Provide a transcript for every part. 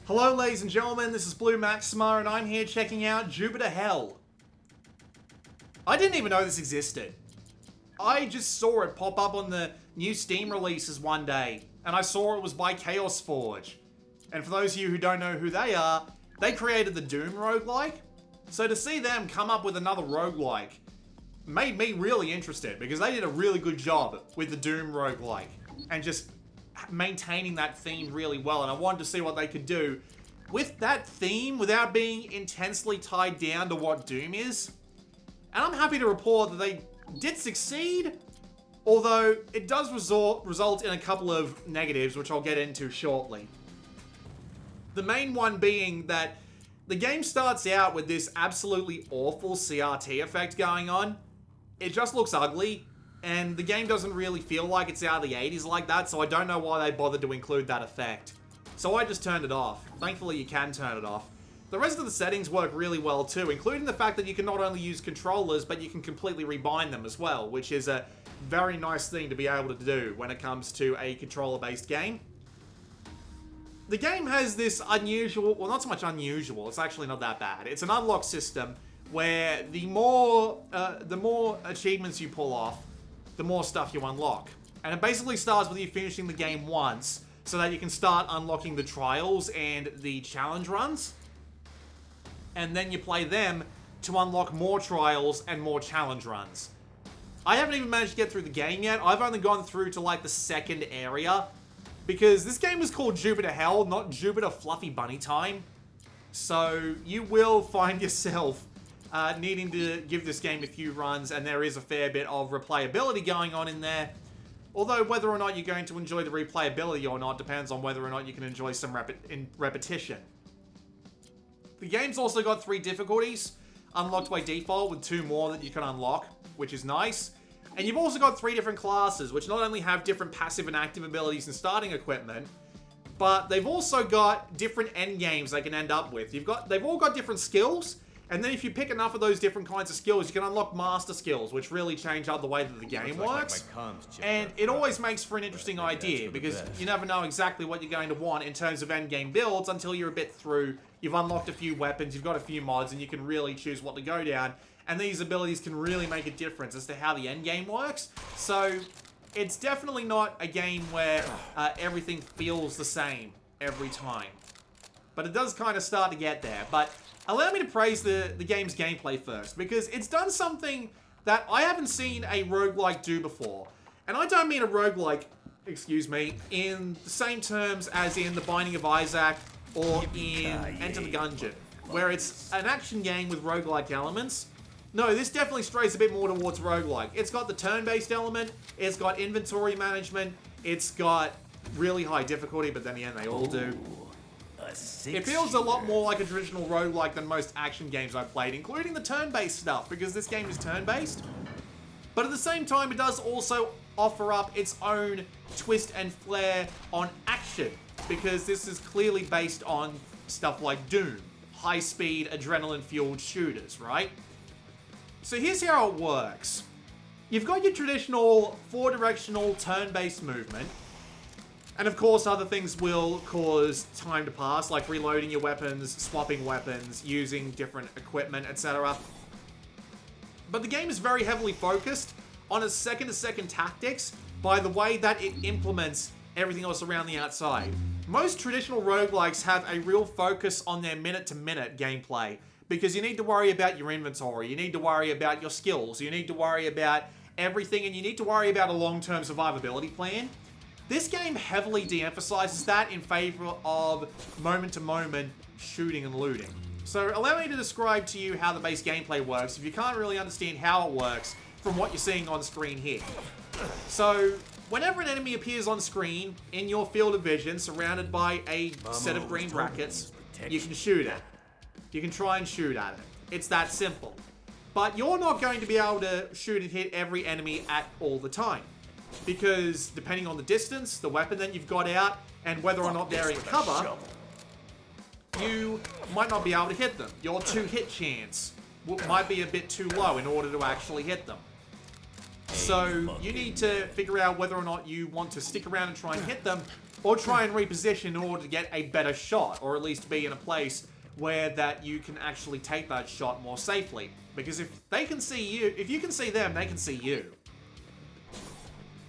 Hello ladies and gentlemen, this is Blue Maxima and I'm here checking out Jupiter Hell. I didn't even know this existed. I just saw it pop up on the new Steam releases one day, and I saw it was by Chaos Forge. And for those of you who don't know who they are, they created the Doom roguelike. So to see them come up with another roguelike made me really interested, because they did a really good job with the Doom roguelike and just maintaining that theme really well, and I wanted to see what they could do with that theme without being intensely tied down to what Doom is. And I'm happy to report that they did succeed, although it does result in a couple of negatives, which I'll get into shortly. The main one being that the game starts out with this absolutely awful CRT effect going on. It just looks ugly, and the game doesn't really feel like it's out of the 80s like that, so I don't know why they bothered to include that effect. So I just turned it off. Thankfully you can turn it off. The rest of the settings work really well too, including the fact that you can not only use controllers, but you can completely rebind them as well, which is a very nice thing to be able to do when it comes to a controller-based game. The game has this unusual, well, not so much unusual, it's actually not that bad. It's an unlock system where the more achievements you pull off, the more stuff you unlock. And it basically starts with you finishing the game once, so that you can start unlocking the trials and the challenge runs. And then you play them to unlock more trials and more challenge runs. I haven't even managed to get through the game yet. I've only gone through to like the second area, because this game is called Jupiter Hell, not Jupiter Fluffy Bunny Time. So you will find yourself needing to give this game a few runs, and there is a fair bit of replayability going on in there. Although whether or not you're going to enjoy the replayability or not depends on whether or not you can enjoy some repetition. The game's also got 3 difficulties, unlocked by default, with 2 more that you can unlock, which is nice. And you've also got 3 different classes, which not only have different passive and active abilities and starting equipment, but they've also got different end games they can end up with. They've all got different skills, and then if you pick enough of those different kinds of skills, you can unlock master skills, which really change up the way that the game works. And it always makes for an interesting idea, because you never know exactly what you're going to want in terms of end game builds until you're a bit through. You've unlocked a few weapons, you've got a few mods, and you can really choose what to go down. And these abilities can really make a difference as to how the end game works. So it's definitely not a game where everything feels the same every time. But it does kind of start to get there. But allow me to praise the game's gameplay first, because it's done something that I haven't seen a roguelike do before. And I don't mean a roguelike, excuse me, in the same terms as in The Binding of Isaac or in Enter the Gungeon, where it's an action game with roguelike elements. No, this definitely strays a bit more towards roguelike. It's got the turn-based element, it's got inventory management, it's got really high difficulty, but then again, they all do. It feels a lot more like a traditional roguelike than most action games I've played, including the turn-based stuff, because this game is turn-based. But at the same time, it does also offer up its own twist and flair on action, because this is clearly based on stuff like Doom, high-speed, adrenaline-fueled shooters, right? So here's how it works. You've got your traditional 4-directional turn-based movement, and of course other things will cause time to pass, like reloading your weapons, swapping weapons, using different equipment, etc. But the game is very heavily focused on its second-to-second tactics by the way that it implements everything else around the outside. Most traditional roguelikes have a real focus on their minute-to-minute gameplay, because you need to worry about your inventory, you need to worry about your skills, you need to worry about everything, and you need to worry about a long-term survivability plan. This game heavily de-emphasizes that in favor of moment-to-moment shooting and looting. So allow me to describe to you how the base gameplay works if you can't really understand how it works from what you're seeing on screen here. So whenever an enemy appears on screen in your field of vision surrounded by a set of green brackets, you can shoot it. You can try and shoot at it. It's that simple. But you're not going to be able to shoot and hit every enemy at all the time, because depending on the distance, the weapon that you've got out, and whether or not they're in cover, you might not be able to hit them. Your 2-hit chance might be a bit too low in order to actually hit them. So you need to figure out whether or not you want to stick around and try and hit them, or try and reposition in order to get a better shot, or at least be in a place where that you can actually take that shot more safely. Because if they can see you, if you can see them, they can see you.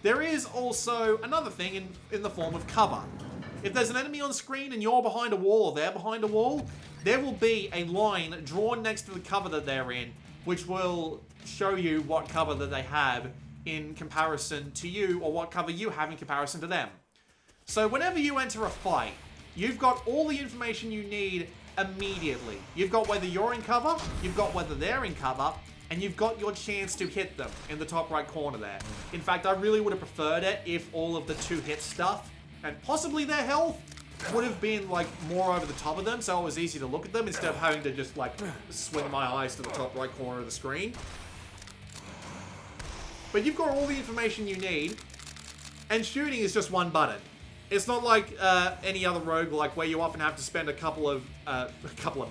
There is also another thing in the form of cover. If there's an enemy on screen and you're behind a wall or they're behind a wall, there will be a line drawn next to the cover that they're in, which will show you what cover that they have in comparison to you, or what cover you have in comparison to them. So whenever you enter a fight, you've got all the information you need immediately. You've got whether you're in cover, you've got whether they're in cover, and you've got your chance to hit them in the top right corner there. In fact, I really would have preferred it if all of the two-hit stuff, and possibly their health, would have been like more over the top of them, so it was easy to look at them instead of having to just like swing my eyes to the top right corner of the screen. But you've got all the information you need, and shooting is just one button. It's not like any other roguelike where you often have to spend a couple of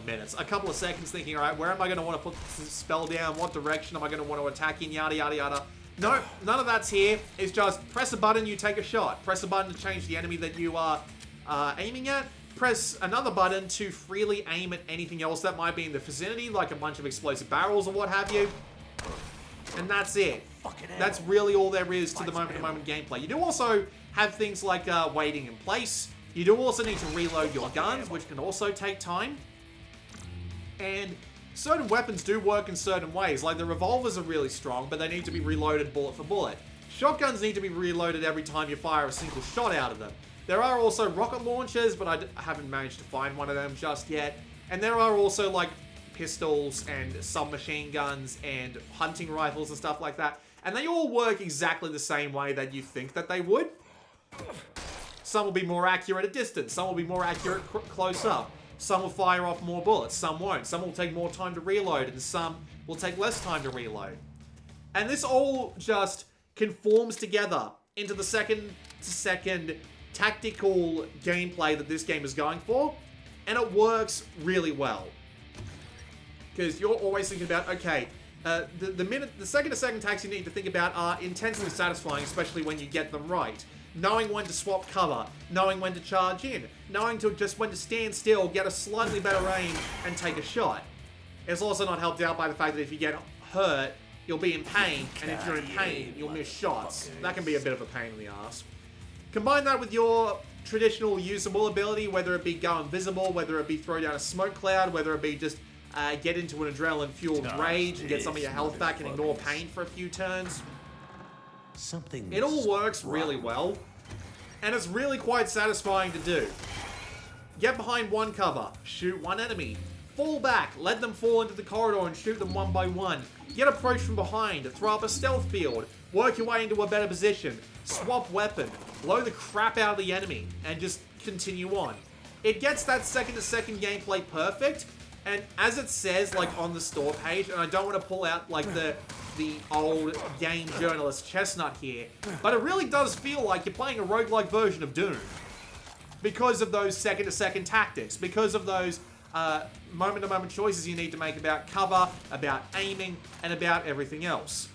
minutes, a couple of seconds thinking, all right, where am I going to want to put this spell down? What direction am I going to want to attack in? Yada, yada, yada. No, none of that's here. It's just press a button, you take a shot. Press a button to change the enemy that you are aiming at. Press another button to freely aim at anything else that might be in the vicinity, like a bunch of explosive barrels or what have you. And that's it. That's really all there is to the moment-to-moment gameplay. You do also have things like waiting in place. You do also need to reload your guns, which can also take time. And certain weapons do work in certain ways. Like the revolvers are really strong, but they need to be reloaded bullet for bullet. Shotguns need to be reloaded every time you fire a single shot out of them. There are also rocket launchers, but I haven't managed to find one of them just yet. And there are also like pistols and submachine guns and hunting rifles and stuff like that. And they all work exactly the same way that you think that they would. Some will be more accurate at distance. Some will be more accurate close up. Some will fire off more bullets. Some won't. Some will take more time to reload, and some will take less time to reload. And this all just conforms together into the second-to-second tactical gameplay that this game is going for, and it works really well. Because you're always thinking about, okay, the second-to-second attacks you need to think about are intensely satisfying, especially when you get them right. Knowing when to swap cover, knowing when to charge in, knowing just when to stand still, get a slightly better aim, and take a shot. It's also not helped out by the fact that if you get hurt, you'll be in pain, and if you're in pain, you'll miss shots. That can be a bit of a pain in the ass. Combine that with your traditional usable ability, whether it be go invisible, whether it be throw down a smoke cloud, whether it be just get into an adrenaline-fueled rage and get some of your health back and ignore pain for a few turns. It all works really well, and it's really quite satisfying to do. Get behind one cover, shoot one enemy, fall back, let them fall into the corridor and shoot them one by one. Get approached from behind, throw up a stealth field, work your way into a better position, swap weapon, blow the crap out of the enemy, and just continue on. It gets that second-to-second gameplay perfect, and as it says, like, on the store page, and I don't want to pull out, like, the old game journalist chestnut here, but it really does feel like you're playing a roguelike version of Doom. Because of those second-to-second tactics, because of those moment-to-moment choices you need to make about cover, about aiming, and about everything else.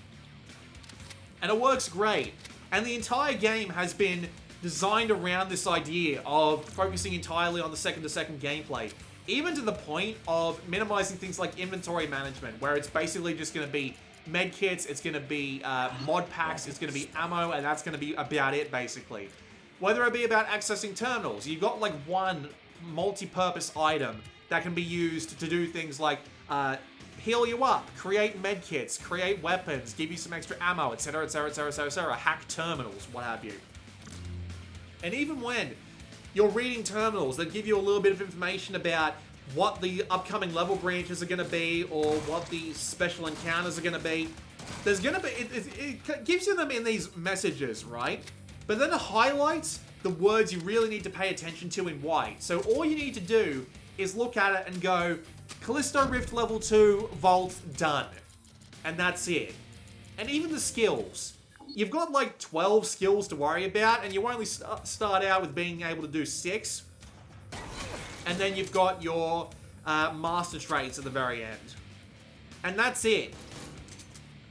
And it works great. And the entire game has been designed around this idea of focusing entirely on the second-to-second gameplay. Even to the point of minimizing things like inventory management, where it's basically just going to be medkits, it's going to be mod packs, it's going to be ammo, and that's going to be about it, basically. Whether it be about accessing terminals, you've got like one multi-purpose item that can be used to do things like heal you up, create medkits, create weapons, give you some extra ammo, etc., etc., etc., etc., etc., hack terminals, what have you. And even when you're reading terminals that give you a little bit of information about what the upcoming level branches are going to be, or what the special encounters are going to be, there's going to be, it gives you them in these messages, right? But then it highlights the words you really need to pay attention to in white. So all you need to do is look at it and go, Callisto Rift level 2, Vault, done. And that's it. And even the skills. You've got like 12 skills to worry about, and you only start out with being able to do 6. And then you've got your master traits at the very end. And that's it.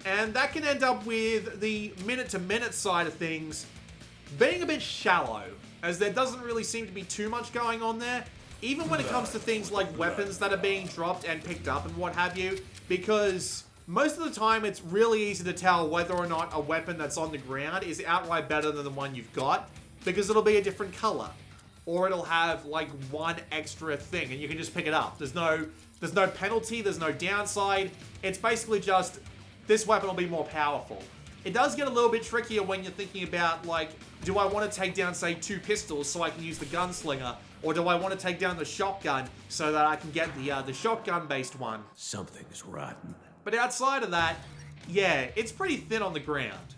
And that can end up with the minute-to-minute side of things being a bit shallow, as there doesn't really seem to be too much going on there, even when it comes to things like weapons that are being dropped and picked up and what have you, because most of the time it's really easy to tell whether or not a weapon that's on the ground is outright better than the one you've got, because it'll be a different color, or it'll have like one extra thing and you can just pick it up. There's no penalty, there's no downside. It's basically just, this weapon will be more powerful. It does get a little bit trickier when you're thinking about, like, do I want to take down, say, 2 pistols so I can use the gunslinger? Or do I want to take down the shotgun so that I can get the shotgun-based one? Something's rotten. But outside of that, yeah, it's pretty thin on the ground.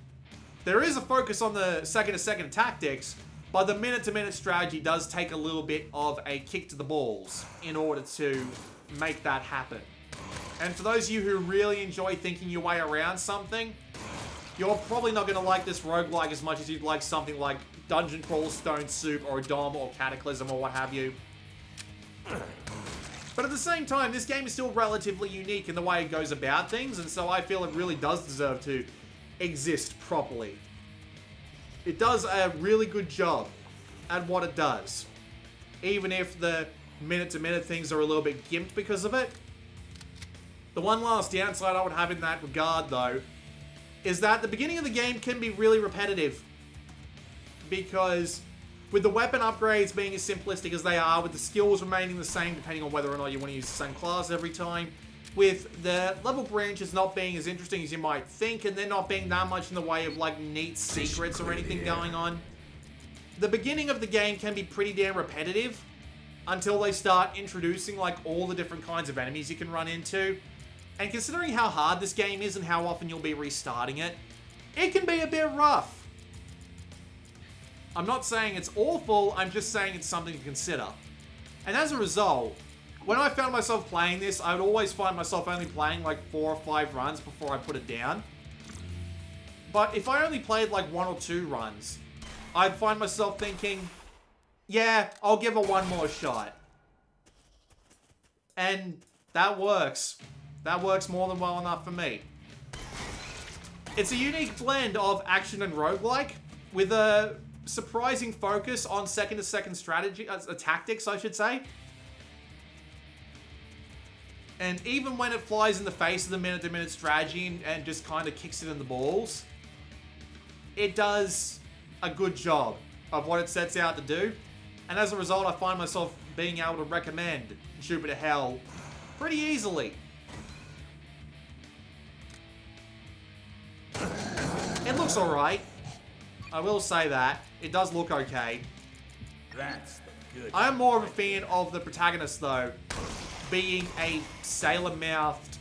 There is a focus on the second-to-second tactics, but the minute-to-minute strategy does take a little bit of a kick to the balls in order to make that happen. And for those of you who really enjoy thinking your way around something, you're probably not going to like this roguelike as much as you'd like something like Dungeon Crawl, Stone Soup, or Dom, or Cataclysm, or what have you. But at the same time, this game is still relatively unique in the way it goes about things, and so I feel it really does deserve to exist properly. It does a really good job at what it does, even if the minute-to-minute things are a little bit gimped because of it. The one last downside I would have in that regard, though, is that the beginning of the game can be really repetitive. Because with the weapon upgrades being as simplistic as they are, with the skills remaining the same depending on whether or not you want to use the same class every time, with the level branches not being as interesting as you might think, and there not being that much in the way of like neat secrets or anything going on, the beginning of the game can be pretty damn repetitive until they start introducing like all the different kinds of enemies you can run into. And considering how hard this game is and how often you'll be restarting it, it can be a bit rough. I'm not saying it's awful, I'm just saying it's something to consider. And as a result, when I found myself playing this, I would always find myself only playing like 4 or 5 runs before I put it down. But if I only played like 1 or 2 runs, I'd find myself thinking, yeah, I'll give it one more shot. And that works. That works more than well enough for me. It's a unique blend of action and roguelike, with a surprising focus on second-to-second strategy, tactics, I should say. And even when it flies in the face of the minute-to-minute strategy and just kind of kicks it in the balls, it does a good job of what it sets out to do. And as a result, I find myself being able to recommend Jupiter Hell pretty easily. It looks alright. I will say that. It does look okay. That's good. I am more of a fan of the protagonist, though, being a sailor-mouthed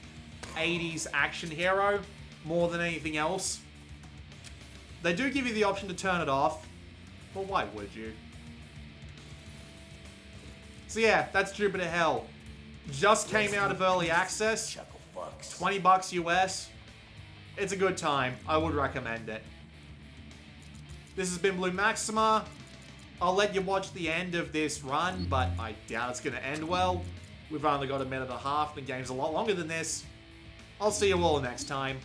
80s action hero more than anything else. They do give you the option to turn it off, but why would you? So yeah, that's Jupiter Hell. Just came out of early access. Chuckle fucks. $20 US. It's a good time. I would recommend it. This has been Blue Maxima. I'll let you watch the end of this run, but I doubt it's going to end well. We've only got a minute and a half. The game's a lot longer than this. I'll see you all next time.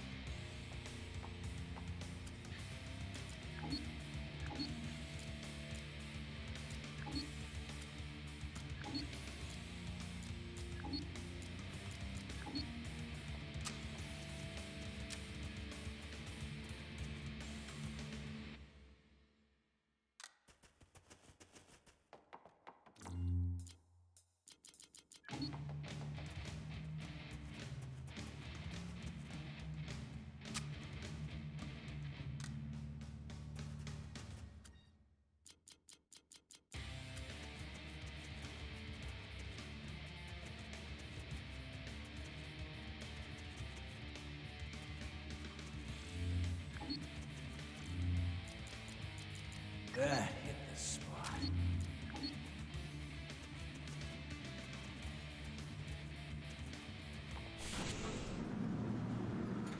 That hit the spot.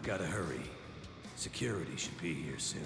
Gotta hurry. Security should be here soon.